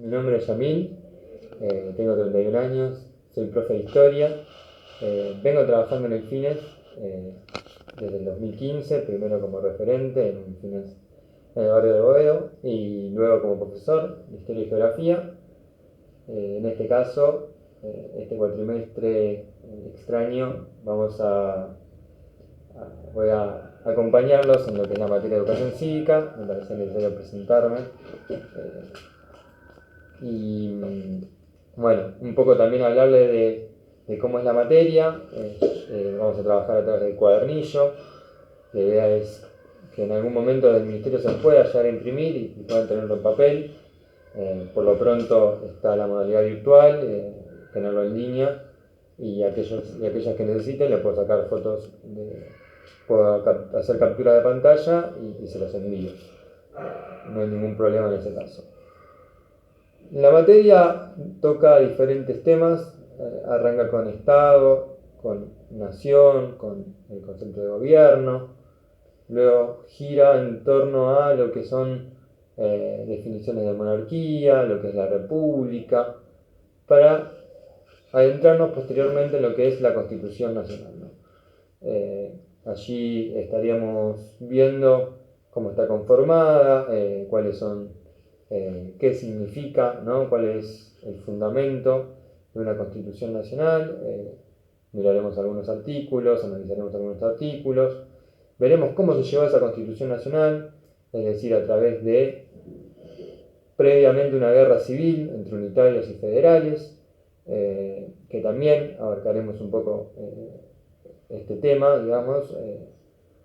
Mi nombre es Yamil, tengo 31 años, soy profe de historia. Vengo trabajando en el FINES desde el 2015, primero como referente en un FINES en el barrio de Boedo y luego como profesor de historia y geografía. En este caso, este cuatrimestre extraño, voy a acompañarlos en lo que es la materia de educación cívica. Me parece necesario presentarme. Y bueno, un poco también hablarle de cómo es la materia. Vamos a trabajar a través del cuadernillo. La idea es que en algún momento del ministerio se pueda llegar a imprimir y puedan tenerlo en papel. Por lo pronto está la modalidad virtual, tenerlo en línea, y aquellas que necesiten le puedo sacar fotos, puedo hacer captura de pantalla y se los envío. No hay ningún problema en ese caso. La materia toca diferentes temas, arranca con Estado, con nación, con el concepto de gobierno, luego gira en torno a lo que son definiciones de monarquía, lo que es la república, para adentrarnos posteriormente en lo que es la Constitución Nacional, ¿no? Allí estaríamos viendo cómo está conformada, cuáles son, qué significa, ¿no? Cuál es el fundamento de una Constitución Nacional. Miraremos algunos artículos, analizaremos algunos artículos, veremos cómo se llevó esa Constitución Nacional, es decir, a través de previamente una guerra civil entre unitarios y federales, que también abarcaremos un poco este tema, digamos,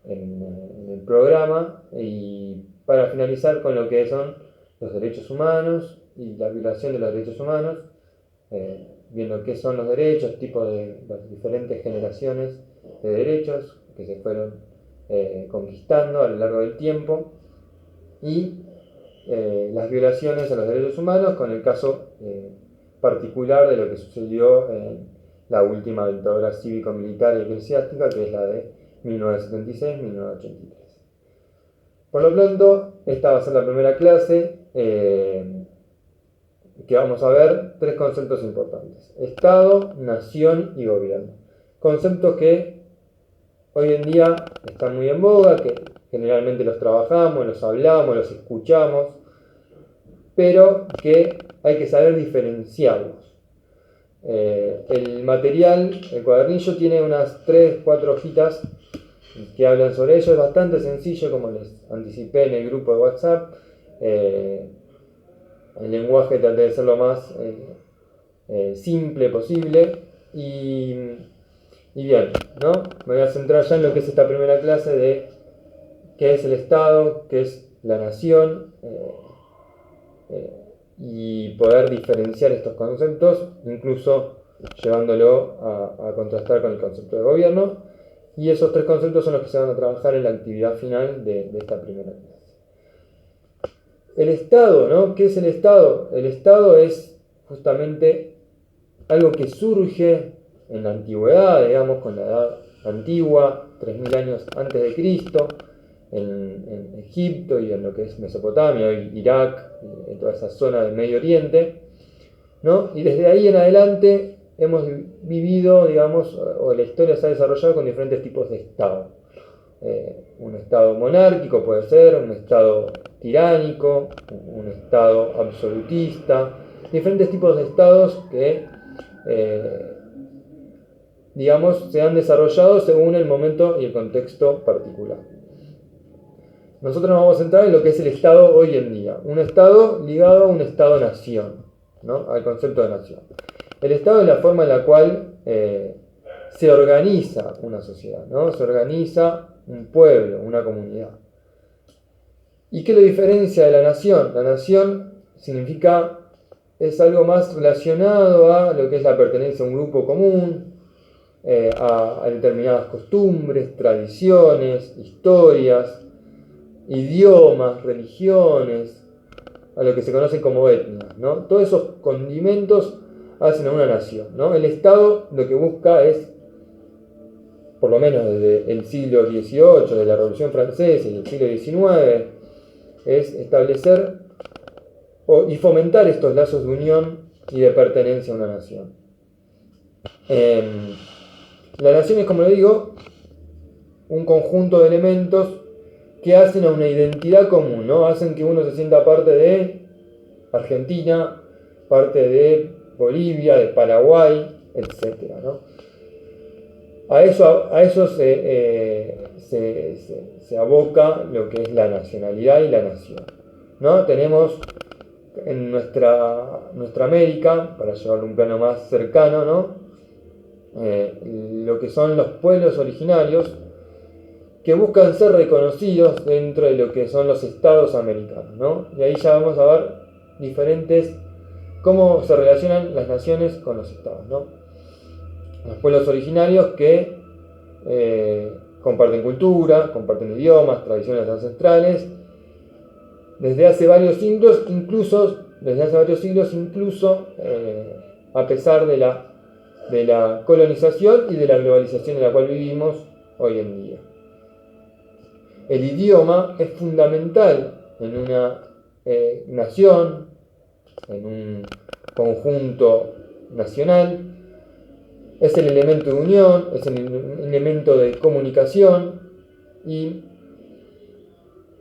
en el programa, y para finalizar con lo que son los derechos humanos y la violación de los derechos humanos, viendo qué son los derechos, tipo de las diferentes generaciones de derechos que se fueron conquistando a lo largo del tiempo, y las violaciones a los derechos humanos con el caso particular de lo que sucedió en la última dictadura cívico-militar y eclesiástica, que es la de 1976-1983. Por lo pronto, esta va a ser la primera clase, que vamos a ver tres conceptos importantes: Estado, nación y gobierno. Conceptos que hoy en día están muy en boga, que generalmente los trabajamos, los hablamos, los escuchamos, pero que hay que saber diferenciarlos. El material, el cuadernillo, tiene unas 3-4 hojitas que hablan sobre ello. Es bastante sencillo, como les anticipé en el grupo de WhatsApp. El lenguaje traté de ser lo más simple posible. Y bien, ¿no? Me voy a centrar ya en lo que es esta primera clase de qué es el Estado, qué es la nación, y poder diferenciar estos conceptos, incluso llevándolo a contrastar con el concepto de gobierno. Y esos tres conceptos son los que se van a trabajar en la actividad final de esta primera clase. El Estado, ¿no? ¿Qué es el Estado? El Estado es justamente algo que surge en la antigüedad, digamos, con la edad antigua, 3000 años antes de Cristo, en Egipto y en lo que es Mesopotamia, Irak, en toda esa zona del Medio Oriente, ¿no? Y desde ahí en adelante hemos vivido, digamos, o la historia se ha desarrollado con diferentes tipos de Estado. Un Estado monárquico puede ser, un Estado tiránico, un Estado absolutista, diferentes tipos de Estados que digamos, se han desarrollado según el momento y el contexto particular. Nosotros nos vamos a centrar en lo que es el Estado hoy en día. Un Estado ligado a un Estado-nación, ¿no? Al concepto de nación. El Estado es la forma en la cual se organiza una sociedad, ¿no? Se organiza un pueblo, una comunidad. ¿Y qué lo diferencia de la nación? La nación es algo más relacionado a lo que es la pertenencia a un grupo común, a determinadas costumbres, tradiciones, historias, idiomas, religiones, a lo que se conocen como etnias, ¿no? Todos esos condimentos hacen a una nación, ¿no? El Estado lo que busca es, por lo menos desde el siglo XVIII, de la Revolución Francesa y el siglo XIX, es establecer y fomentar estos lazos de unión y de pertenencia a una nación. La nación es, como le digo, un conjunto de elementos que hacen a una identidad común, ¿no? Hacen que uno se sienta parte de Argentina, parte de Bolivia, de Paraguay, etc., ¿no? A eso se aboca lo que es la nacionalidad y la nación, ¿no? Tenemos en nuestra América, para llevarlo a un plano más cercano, ¿no? Lo que son los pueblos originarios que buscan ser reconocidos dentro de lo que son los estados americanos, ¿no? Y ahí ya vamos a ver diferentes, cómo se relacionan las naciones con los estados, ¿no? Los pueblos originarios que comparten cultura, comparten idiomas, tradiciones ancestrales, desde hace varios siglos, incluso a pesar de la colonización y de la globalización en la cual vivimos hoy en día. El idioma es fundamental en una nación, en un conjunto nacional. Es el elemento de unión, es el elemento de comunicación, y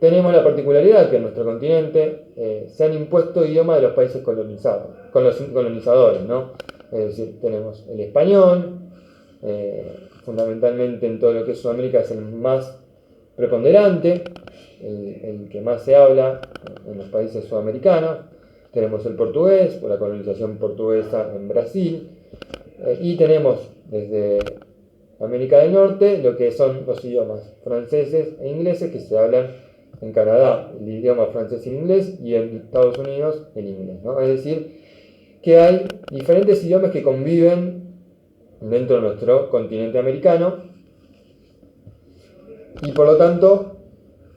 tenemos la particularidad que en nuestro continente se han impuesto idiomas de los países colonizadores, ¿no? Es decir, tenemos el español, fundamentalmente en todo lo que es Sudamérica es el más preponderante, el que más se habla en los países sudamericanos. Tenemos el portugués, por la colonización portuguesa en Brasil, y tenemos desde América del Norte lo que son los idiomas franceses e ingleses que se hablan en Canadá, el idioma francés y el inglés, y en Estados Unidos el inglés, ¿no? Es decir, que hay diferentes idiomas que conviven dentro de nuestro continente americano, y por lo tanto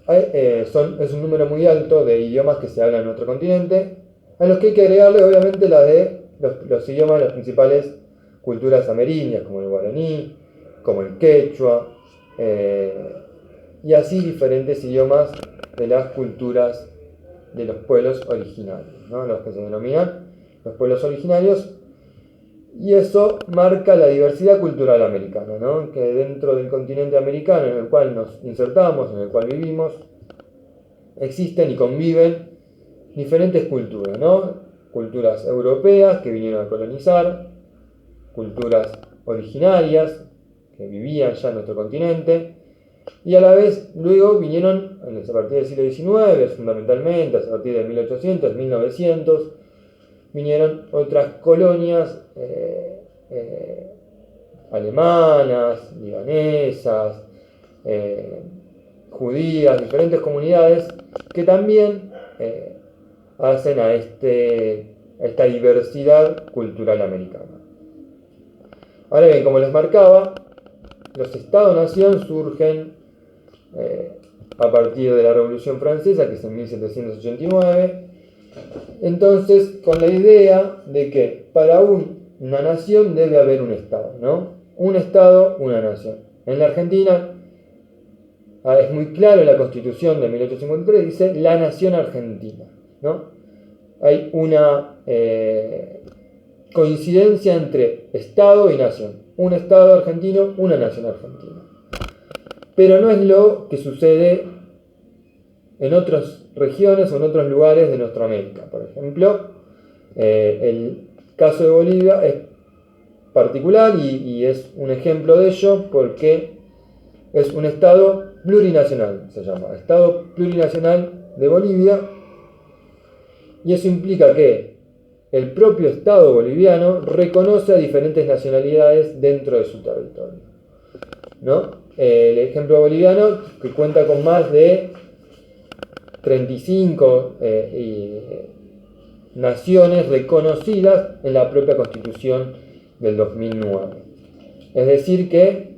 es un número muy alto de idiomas que se hablan en nuestro continente, a los que hay que agregarle obviamente la de los idiomas de las principales culturas amerindias, como el guaraní, como el quechua, y así diferentes idiomas de las culturas de los pueblos originarios, ¿no? Los que se denominan los pueblos originarios. Y eso marca la diversidad cultural americana, ¿no? Que dentro del continente americano en el cual nos insertamos, en el cual vivimos, existen y conviven diferentes culturas, ¿no? Culturas europeas que vinieron a colonizar, culturas originarias que vivían ya en nuestro continente, y a la vez luego vinieron, a partir del siglo XIX, fundamentalmente, a partir de 1800, 1900, vinieron otras colonias alemanas, libanesas, judías, diferentes comunidades que también hacen a esta diversidad cultural americana. Ahora bien, como les marcaba, los Estados-nación surgen a partir de la Revolución Francesa, que es en 1789, entonces con la idea de que para una nación debe haber un Estado, ¿no? Un Estado, una nación. En la Argentina es muy claro, en la Constitución de 1853 dice la nación argentina, ¿no? Hay una coincidencia entre Estado y nación. Un Estado argentino, una nación argentina. Pero no es lo que sucede en otras regiones o en otros lugares de nuestra América. Por ejemplo, el caso de Bolivia es particular y es un ejemplo de ello porque es un Estado plurinacional, se llama Estado plurinacional de Bolivia, y eso implica que el propio Estado boliviano reconoce a diferentes nacionalidades dentro de su territorio, ¿no? El ejemplo boliviano, que cuenta con más de 35 naciones reconocidas en la propia Constitución del 2009. Es decir que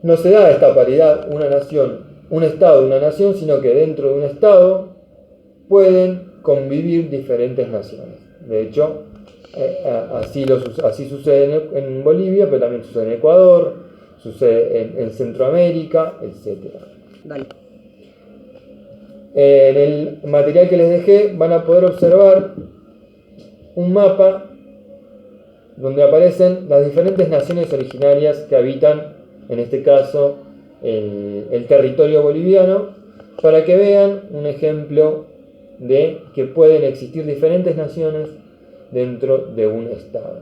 no se da esta paridad, una nación, un Estado, una nación, sino que dentro de un Estado pueden convivir diferentes naciones. De hecho, así sucede en Bolivia, pero también sucede en Ecuador, sucede en Centroamérica, etc. Dale. En el material que les dejé van a poder observar un mapa donde aparecen las diferentes naciones originarias que habitan, en este caso, el territorio boliviano, para que vean un ejemplo de que pueden existir diferentes naciones dentro de un estado.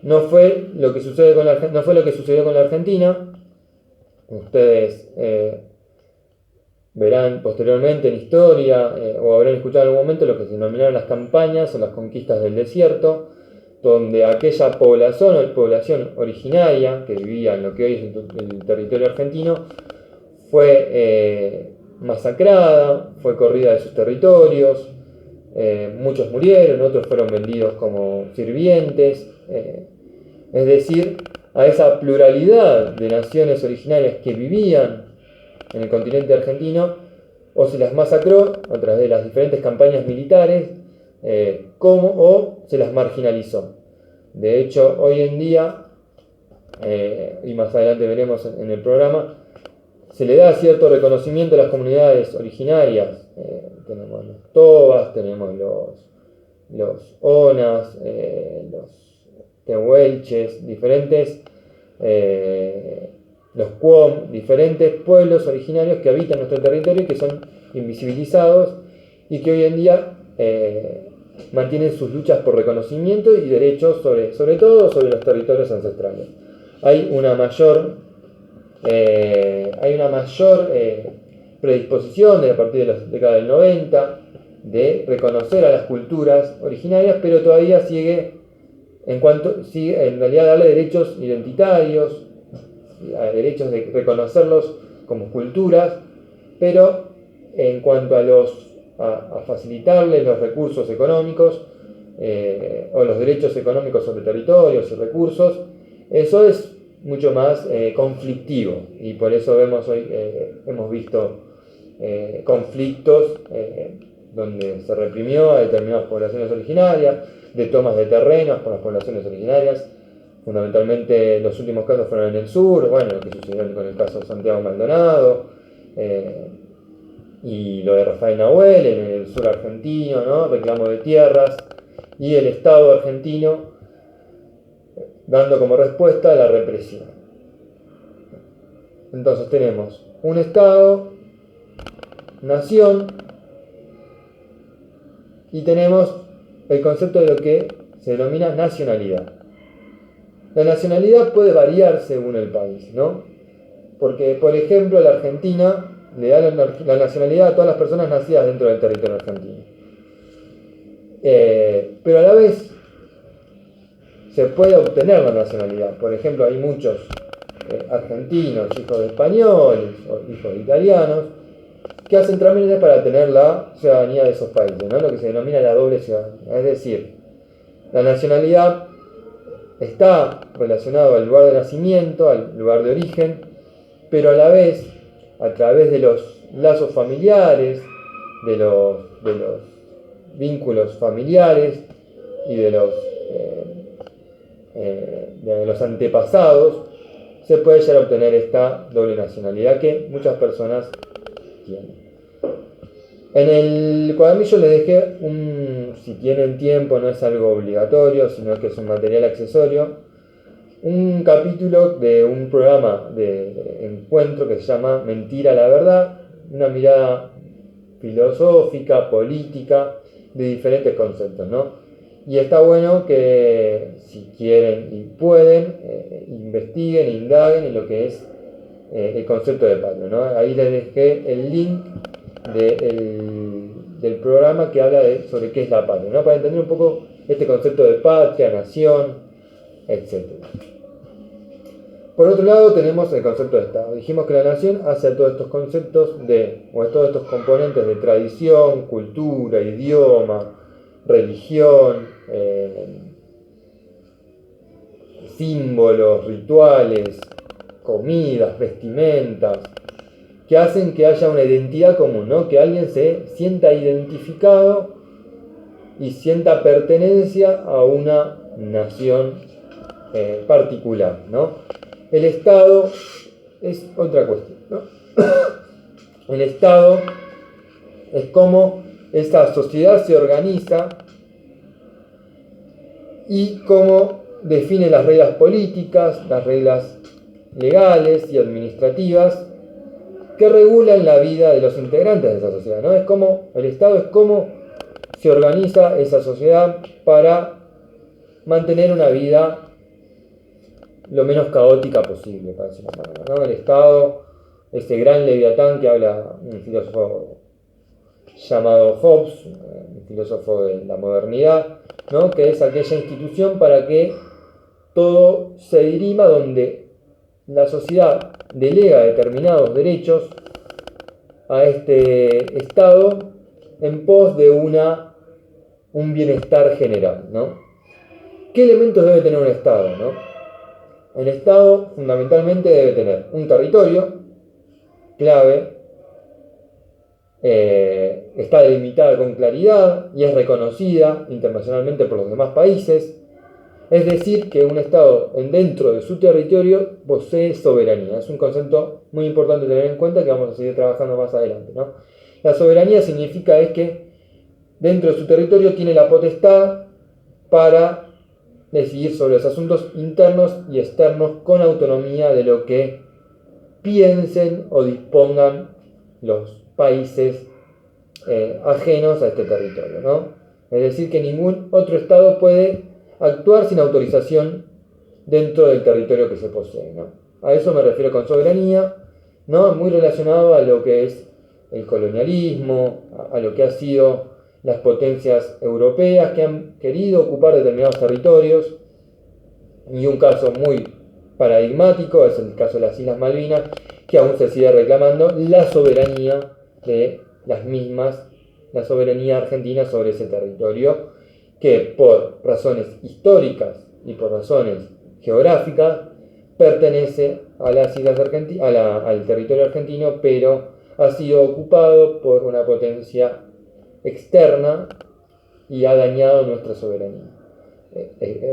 No fue lo que sucedió con la Argentina. Ustedes verán posteriormente en historia o habrán escuchado en algún momento lo que se denominaron las campañas o las conquistas del desierto, donde aquella población originaria que vivía en lo que hoy es el territorio argentino fue masacrada, fue corrida de sus territorios, muchos murieron, otros fueron vendidos como sirvientes, es decir, a esa pluralidad de naciones originarias que vivían en el continente argentino, o se las masacró a través de las diferentes campañas militares, o se las marginalizó. De hecho, hoy en día, y más adelante veremos en el programa, se le da cierto reconocimiento a las comunidades originarias. Tenemos los tobas, tenemos los onas, los tehuelches, diferentes, los cuom, diferentes pueblos originarios que habitan nuestro territorio y que son invisibilizados y que hoy en día mantienen sus luchas por reconocimiento y derechos sobre todo sobre los territorios ancestrales. Hay una mayor predisposición a partir de la década del 90 de reconocer a las culturas originarias, pero todavía sigue en realidad darle derechos identitarios, derechos de reconocerlos como culturas, pero en cuanto a facilitarles los recursos económicos o los derechos económicos sobre territorios y recursos, eso es mucho más conflictivo, y por eso hemos visto conflictos donde se reprimió a determinadas poblaciones originarias, de tomas de terrenos por las poblaciones originarias. Fundamentalmente los últimos casos fueron en el sur, bueno, lo que sucedió con el caso de Santiago Maldonado, y lo de Rafael Nahuel en el sur argentino, ¿no? Reclamo de tierras, y el Estado argentino dando como respuesta a la represión. Entonces tenemos un Estado, nación, y tenemos el concepto de lo que se denomina nacionalidad. La nacionalidad puede variar según el país, ¿no? Porque, por ejemplo, la Argentina le da la nacionalidad a todas las personas nacidas dentro del territorio argentino. Pero a la vez se puede obtener la nacionalidad. Por ejemplo, hay muchos argentinos, hijos de españoles o hijos de italianos, que hacen trámites para tener la ciudadanía de esos países, ¿no? Lo que se denomina la doble ciudadanía. Es decir, la nacionalidad está relacionado al lugar de nacimiento, al lugar de origen, pero a la vez, a través de los lazos familiares, de los vínculos familiares y de los antepasados, se puede llegar a obtener esta doble nacionalidad que muchas personas tienen. En el cuadernillo les dejé si tienen tiempo, no es algo obligatorio, sino que es un material accesorio, un capítulo de un programa de encuentro que se llama Mentira a la Verdad, una mirada filosófica, política, de diferentes conceptos, ¿no? Y está bueno que si quieren y pueden, investiguen, indaguen en lo que es el concepto de patria, ¿no? Ahí les dejé el link del programa que habla sobre qué es la patria, ¿no? Para entender un poco este concepto de patria, nación, etc. Por otro lado tenemos el concepto de Estado. Dijimos que la nación hace a todos estos conceptos o a todos estos componentes de tradición, cultura, idioma, religión, símbolos, rituales, comidas, vestimentas, que hacen que haya una identidad común, ¿no? Que alguien se sienta identificado y sienta pertenencia a una nación particular, ¿no? El Estado es otra cuestión, ¿no? El Estado Es cómo esta sociedad se organiza y cómo define las reglas políticas, las reglas legales y administrativas que regulan la vida de los integrantes de esa sociedad, ¿no? Es como el Estado es cómo se organiza esa sociedad para mantener una vida lo menos caótica posible, para decirlo de alguna manera, ¿no? El Estado, este gran leviatán que habla un filósofo llamado Hobbes, un filósofo de la modernidad, ¿no? Que es aquella institución para que todo se dirima donde la sociedad delega determinados derechos a este Estado en pos de un bienestar general, ¿no? ¿Qué elementos debe tener un Estado, no? El Estado fundamentalmente debe tener un territorio clave, está delimitada con claridad y es reconocida internacionalmente por los demás países. Es decir, que un Estado dentro de su territorio posee soberanía. Es un concepto muy importante tener en cuenta que vamos a seguir trabajando más adelante, ¿no? La soberanía significa es que dentro de su territorio tiene la potestad para decidir sobre los asuntos internos y externos con autonomía de lo que piensen o dispongan los países ajenos a este territorio, ¿no? Es decir, que ningún otro Estado puede actuar sin autorización dentro del territorio que se posee, ¿no? A eso me refiero con soberanía, ¿no? Muy relacionado a lo que es el colonialismo, a lo que ha sido las potencias europeas que han querido ocupar determinados territorios, y un caso muy paradigmático es el caso de las Islas Malvinas, que aún se sigue reclamando la soberanía de las mismas, la soberanía argentina sobre ese territorio, que por razones históricas y por razones geográficas pertenece a las islas al territorio argentino, pero ha sido ocupado por una potencia externa y ha dañado nuestra soberanía.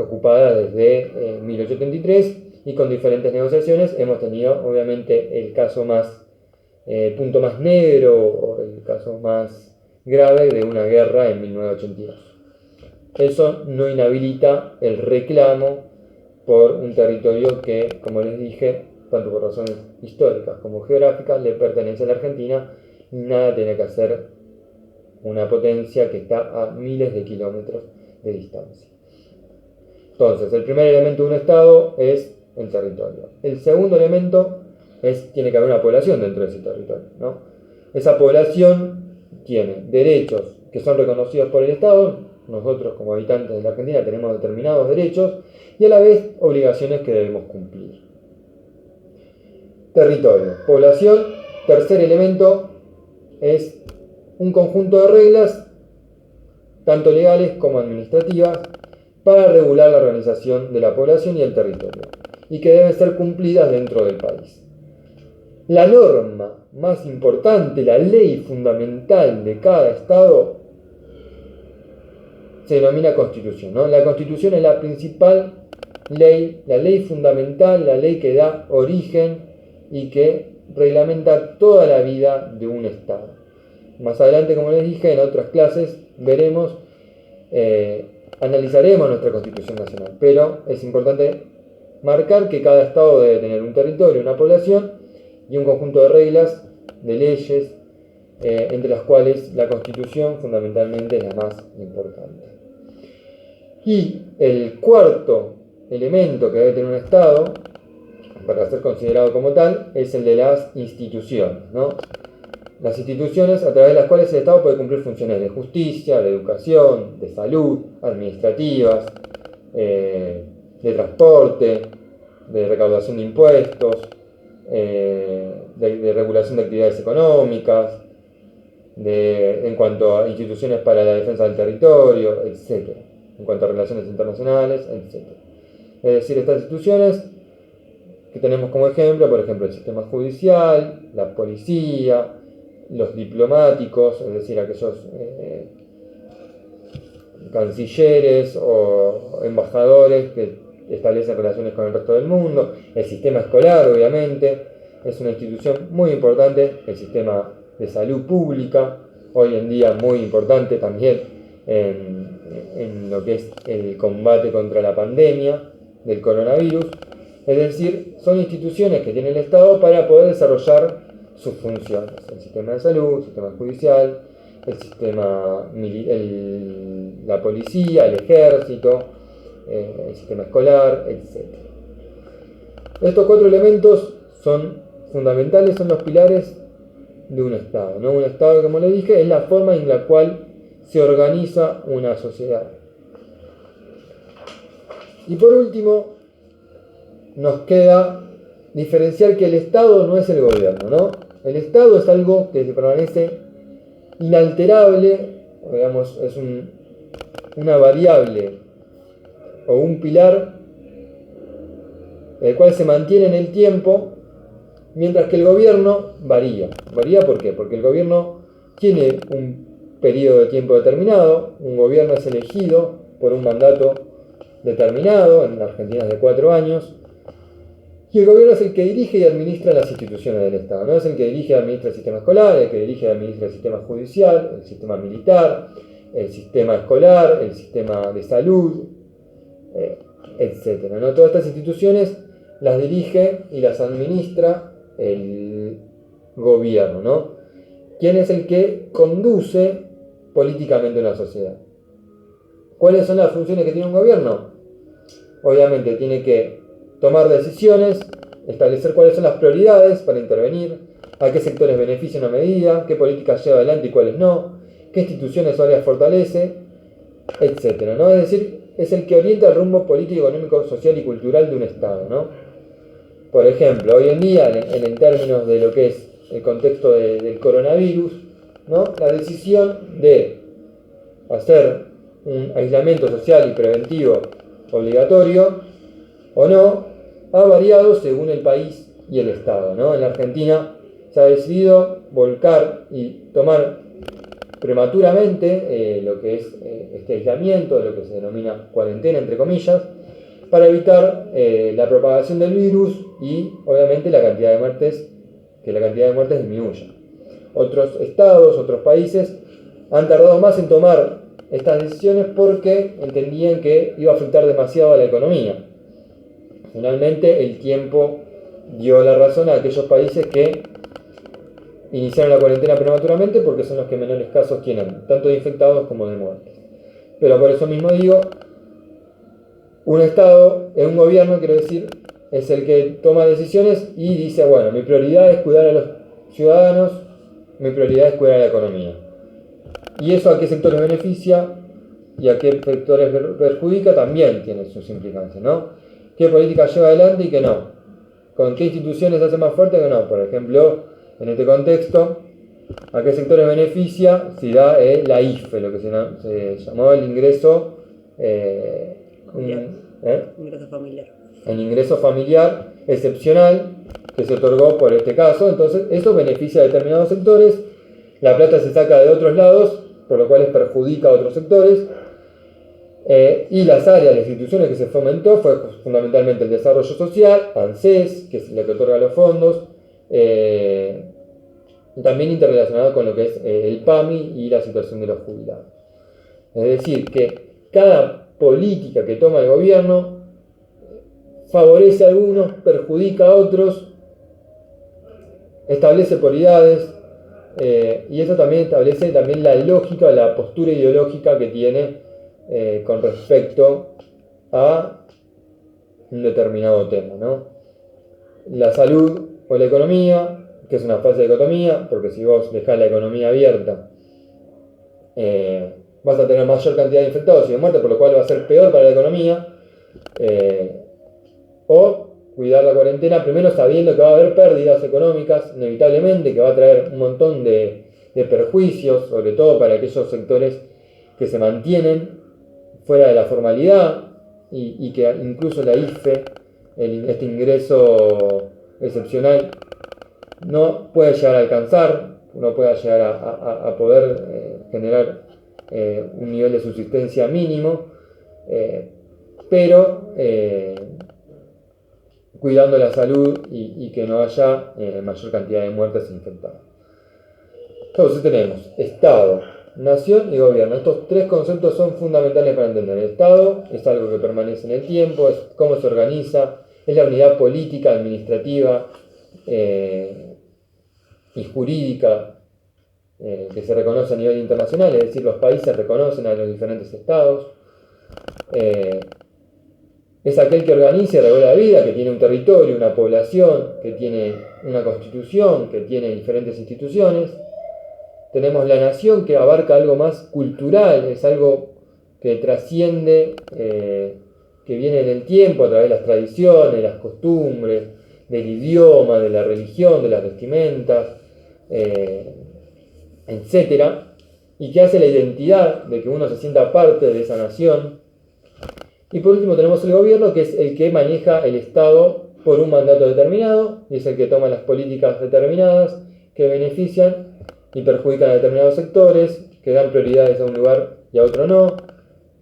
Ocupada desde 1833 y con diferentes negociaciones hemos tenido obviamente el caso más punto más negro o el caso más grave de una guerra en 1982. Eso no inhabilita el reclamo por un territorio que, como les dije, tanto por razones históricas como geográficas, le pertenece a la Argentina y nada tiene que hacer una potencia que está a miles de kilómetros de distancia. Entonces, el primer elemento de un Estado es el territorio. El segundo elemento tiene que haber una población dentro de ese territorio, ¿no? Esa población tiene derechos que son reconocidos por el Estado. Nosotros, como habitantes de la Argentina, tenemos determinados derechos y a la vez obligaciones que debemos cumplir. Territorio, población. Tercer elemento es un conjunto de reglas, tanto legales como administrativas, para regular la organización de la población y el territorio, y que deben ser cumplidas dentro del país. La norma más importante, la ley fundamental de cada Estado, se denomina Constitución, ¿no? La Constitución es la principal ley, la ley fundamental, la ley que da origen y que reglamenta toda la vida de un Estado. Más adelante, como les dije, en otras clases veremos, analizaremos nuestra Constitución Nacional, pero es importante marcar que cada Estado debe tener un territorio, una población y un conjunto de reglas, de leyes, entre las cuales la Constitución fundamentalmente es la más importante. Y el cuarto elemento que debe tener un Estado, para ser considerado como tal, es el de las instituciones, ¿no? Las instituciones a través de las cuales el Estado puede cumplir funciones de justicia, de educación, de salud, administrativas, de transporte, de recaudación de impuestos, de regulación de actividades económicas, en cuanto a instituciones para la defensa del territorio, etc. En cuanto a relaciones internacionales, etc. Es decir, estas instituciones que tenemos como ejemplo, por ejemplo, el sistema judicial, la policía, los diplomáticos, es decir, aquellos cancilleres o embajadores que establecen relaciones con el resto del mundo, el sistema escolar, obviamente, es una institución muy importante, el sistema de salud pública, hoy en día muy importante también en lo que es el combate contra la pandemia del coronavirus. Es decir, son instituciones que tiene el Estado para poder desarrollar sus funciones. El sistema de salud, el sistema judicial, el sistema la policía, el ejército, el sistema escolar, etc. Estos 4 elementos son fundamentales, son los pilares de un Estado, ¿no? Un Estado, como le dije, es la forma en la cual se organiza una sociedad. Y por último, nos queda diferenciar que el Estado no es el gobierno, ¿no? El Estado es algo que permanece inalterable, digamos, es una variable o un pilar el cual se mantiene en el tiempo, mientras que el gobierno varía. ¿Varía por qué? Porque el gobierno tiene un periodo de tiempo determinado, un gobierno es elegido por un mandato determinado, en Argentina es de 4 años, y el gobierno es el que dirige y administra las instituciones del Estado, ¿no? Es el que dirige y administra el sistema escolar, el que dirige y administra el sistema judicial, el sistema militar, el sistema escolar, el sistema de salud, etc., ¿no? Todas estas instituciones las dirige y las administra el gobierno, ¿no? ¿Quién es el que conduce políticamente una sociedad? ¿Cuáles son las funciones que tiene un gobierno? Obviamente tiene que tomar decisiones, establecer cuáles son las prioridades para intervenir, a qué sectores beneficia una medida, qué políticas lleva adelante y cuáles no, qué instituciones o áreas fortalece, etc., ¿no? Es decir, es el que orienta el rumbo político, económico, social y cultural de un Estado, ¿no? Por ejemplo, hoy en día, en términos de lo que es el contexto del coronavirus, ¿no? La decisión de hacer un aislamiento social y preventivo obligatorio o no ha variado según el país y el Estado, ¿no? En la Argentina se ha decidido volcar y tomar prematuramente lo que es este aislamiento, lo que se denomina cuarentena, entre comillas, para evitar la propagación del virus y obviamente la cantidad de muertes, que la cantidad de muertes disminuya. Otros estados, otros países han tardado más en tomar estas decisiones porque entendían que iba a afectar demasiado a la economía. Finalmente el tiempo dio la razón a aquellos países que iniciaron la cuarentena prematuramente porque son los que menores casos tienen, tanto de infectados como de muertes. Pero por eso mismo digo, un Estado, un gobierno, quiero decir, es el que toma decisiones y dice, bueno, mi prioridad es cuidar a los ciudadanos, mi prioridad es cuidar a la economía. Y eso a qué sectores beneficia y a qué sectores perjudica también tiene sus implicancias, ¿no? ¿Qué política lleva adelante y qué no? ¿Con qué instituciones se hace más fuerte que no? Por ejemplo, en este contexto, ¿a qué sectores beneficia? Si da la IFE, lo que se llamó el ingreso ingreso familiar. El ingreso familiar excepcional que se otorgó por este caso. Entonces, eso beneficia a determinados sectores, la plata se saca de otros lados, por lo cual perjudica a otros sectores. Y las áreas, las instituciones que se fomentó fue fundamentalmente el desarrollo social, ANSES, que es la que otorga los fondos, también interrelacionado con lo que es el PAMI y la situación de los jubilados. Es decir, que cada política que toma el gobierno favorece a algunos, perjudica a otros, establece prioridades, y eso también establece también la lógica, la postura ideológica que tiene con respecto a un determinado tema, ¿no? La salud o la economía, que es una falsa dicotomía, porque si vos dejás la economía abierta, vas a tener mayor cantidad de infectados y de muertes, por lo cual va a ser peor para la economía. O cuidar la cuarentena, primero sabiendo que va a haber pérdidas económicas, inevitablemente, que va a traer un montón de perjuicios, sobre todo para aquellos sectores que se mantienen fuera de la formalidad y que incluso la IFE, este ingreso excepcional, no puede llegar a alcanzar, no puede llegar a poder generar un nivel de subsistencia mínimo, pero cuidando la salud y que no haya mayor cantidad de muertes infectadas. Entonces tenemos Estado, nación y gobierno. Estos tres conceptos son fundamentales para entender. El Estado es algo que permanece en el tiempo, es cómo se organiza, es la unidad política, administrativa y jurídica que se reconoce a nivel internacional, es decir, los países reconocen a los diferentes estados. Es aquel que organiza y regula la vida, que tiene un territorio, una población, que tiene una constitución, que tiene diferentes instituciones. Tenemos la nación, que abarca algo más cultural, es algo que trasciende, que viene del tiempo a través de las tradiciones, las costumbres, del idioma, de la religión, de las vestimentas, etcétera, y que hace la identidad de que uno se sienta parte de esa nación. Y por último tenemos el gobierno, que es el que maneja el Estado por un mandato determinado, y es el que toma las políticas determinadas que benefician y perjudican a determinados sectores, que dan prioridades a un lugar y a otro no,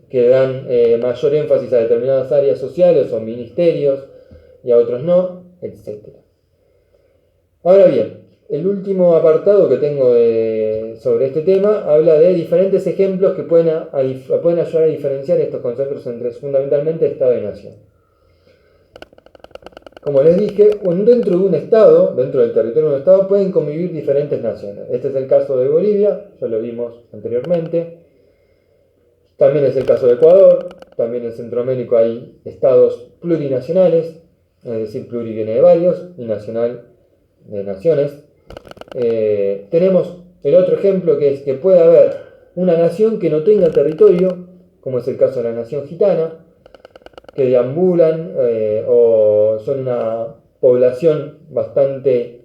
que dan mayor énfasis a determinadas áreas sociales o ministerios y a otros no, etc. Ahora bien, el último apartado que tengo sobre este tema habla de diferentes ejemplos que pueden ayudar a diferenciar estos conceptos entre fundamentalmente Estado y Nación. Como les dije, dentro de un Estado, dentro del territorio de un Estado, pueden convivir diferentes naciones. Este es el caso de Bolivia, ya lo vimos anteriormente. También es el caso de Ecuador, también en Centroamérica hay estados plurinacionales, es decir, pluri viene de varios y nacional de naciones. Tenemos el otro ejemplo, que es que puede haber una nación que no tenga territorio, como es el caso de la nación gitana, que deambulan o son una población bastante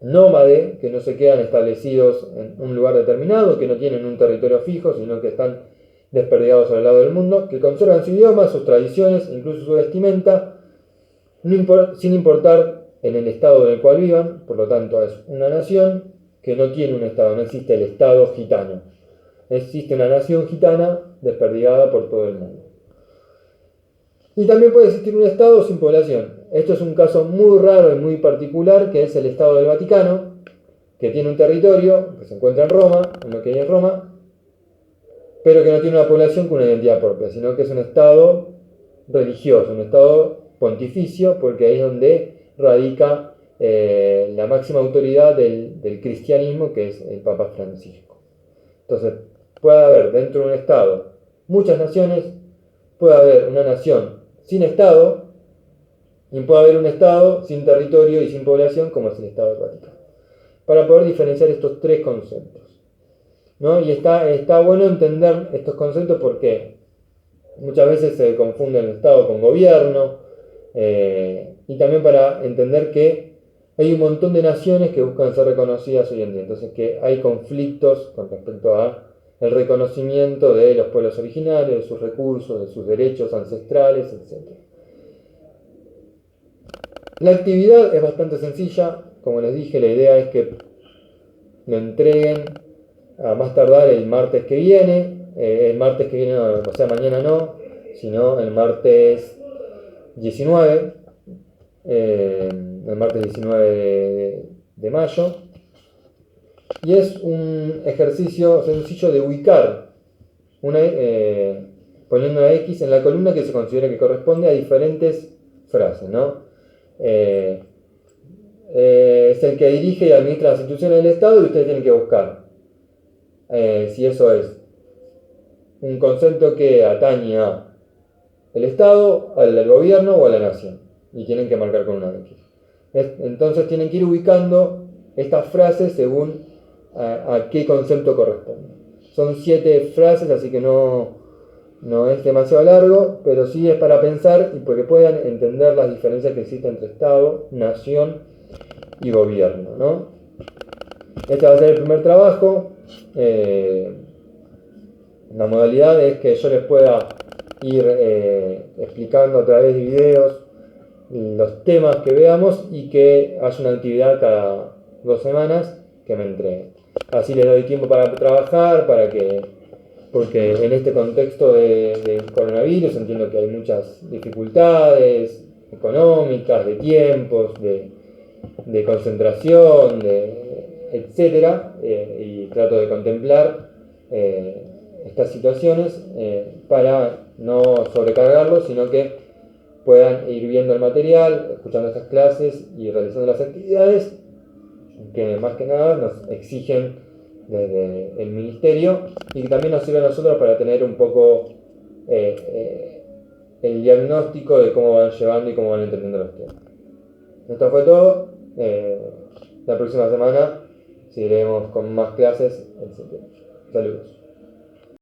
nómade, que no se quedan establecidos en un lugar determinado, que no tienen un territorio fijo, sino que están desperdigados al lado del mundo, que conservan su idioma, sus tradiciones, incluso su vestimenta, sin importar en el estado en el cual vivan. Por lo tanto, es una nación que no tiene un estado, no existe el estado gitano. Existe una nación gitana desperdigada por todo el mundo. Y también puede existir un estado sin población. Esto es un caso muy raro y muy particular, que es el Estado del Vaticano, que tiene un territorio que se encuentra en Roma, en lo que hay en Roma, pero que no tiene una población con una identidad propia, sino que es un estado religioso, un estado pontificio, porque ahí es donde radica la máxima autoridad del cristianismo, que es el Papa Francisco. Entonces, puede haber dentro de un estado muchas naciones, puede haber una nación sin estado, y puede haber un estado sin territorio y sin población, como es el Estado del Vaticano, para poder diferenciar estos tres conceptos, ¿no? Y está bueno entender estos conceptos porque muchas veces se confunde el Estado con gobierno, y también para entender que hay un montón de naciones que buscan ser reconocidas hoy en día, entonces que hay conflictos con respecto a el reconocimiento de los pueblos originarios, de sus recursos, de sus derechos ancestrales, etc. La actividad es bastante sencilla, como les dije, la idea es que lo entreguen a más tardar el martes que viene, no, o sea, mañana no, sino el martes 19, el martes 19 de mayo. Y es un ejercicio sencillo de ubicar, poniendo una X en la columna que se considera que corresponde a diferentes frases, ¿no? Es el que dirige y administra las instituciones del Estado, y ustedes tienen que buscar si eso es un concepto que atañe a el Estado, al gobierno o a la nación, y tienen que marcar con una X. Entonces tienen que ir ubicando estas frases según a qué concepto corresponde. Son 7 frases, así que no es demasiado largo, pero sí es para pensar y porque puedan entender las diferencias que existen entre Estado, nación y gobierno, ¿no? Este va a ser el primer trabajo. La modalidad es que yo les pueda ir explicando a través de videos los temas que veamos y que haya una actividad cada 2 semanas que me entreguen. Así les doy tiempo para trabajar, porque en este contexto del coronavirus entiendo que hay muchas dificultades económicas, de tiempos, de concentración, etcétera, y trato de contemplar estas situaciones para no sobrecargarlos, sino que puedan ir viendo el material, escuchando estas clases y realizando las actividades que más que nada nos exigen desde el ministerio y que también nos sirve a nosotros para tener un poco el diagnóstico de cómo van llevando y cómo van entendiendo los temas. Esto fue todo. La próxima semana seguiremos con más clases, etc. Saludos.